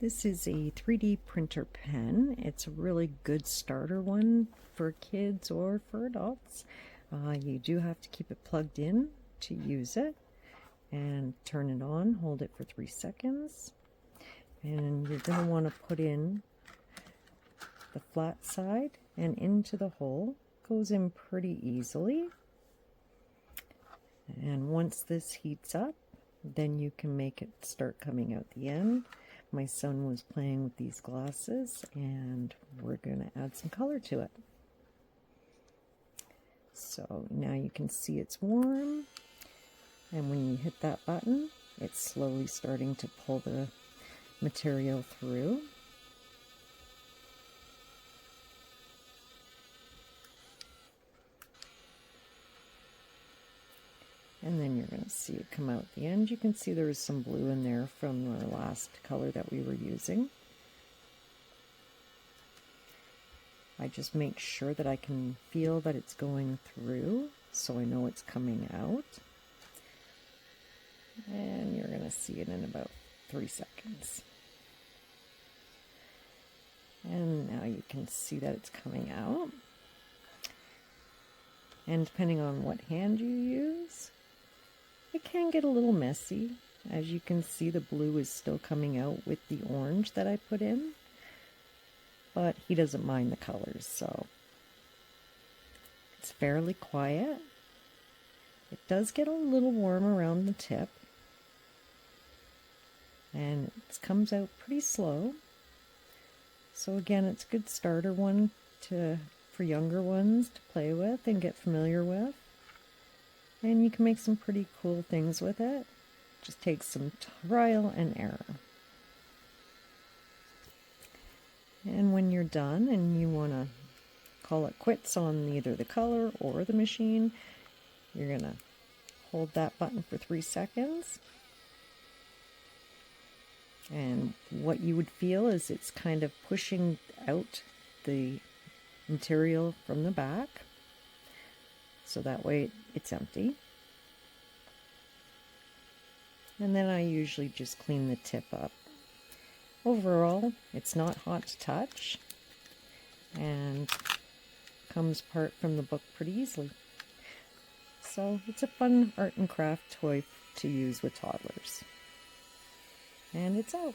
This is a 3D printer pen. It's a really good starter one for kids or for adults. You do have to keep it plugged in to use it, and turn it on, hold it for 3 seconds, and you're going to want to put in the flat side and into the hole. Goes in pretty easily, and once this heats up, then you can make it start coming out the end. My son was playing with these glasses, and we're going to add some color to it. So now you can see it's warm, and when you hit that button, it's slowly starting to pull the material through. And then you're going to see it come out at the end. You can see there is some blue in there from our last color that we were using. I just make sure that I can feel that it's going through, so I know it's coming out. And you're going to see it in about 3 seconds. And now you can see that it's coming out. And depending on what hand you use, it can get a little messy. As you can see, the blue is still coming out with the orange that I put in, but he doesn't mind the colors, so it's fairly quiet. It does get a little warm around the tip, and it comes out pretty slow. So again, it's a good starter one for younger ones to play with and get familiar with. And you can make some pretty cool things with it. Just takes some trial and error. And when you're done and you want to call it quits on either the color or the machine, you're going to hold that button for 3 seconds. And what you would feel is it's kind of pushing out the material from the back, so that way it's empty. And then I usually just clean the tip up. Overall, it's not hot to touch and comes apart from the book pretty easily. So it's a fun art and craft toy to use with toddlers. And it's out.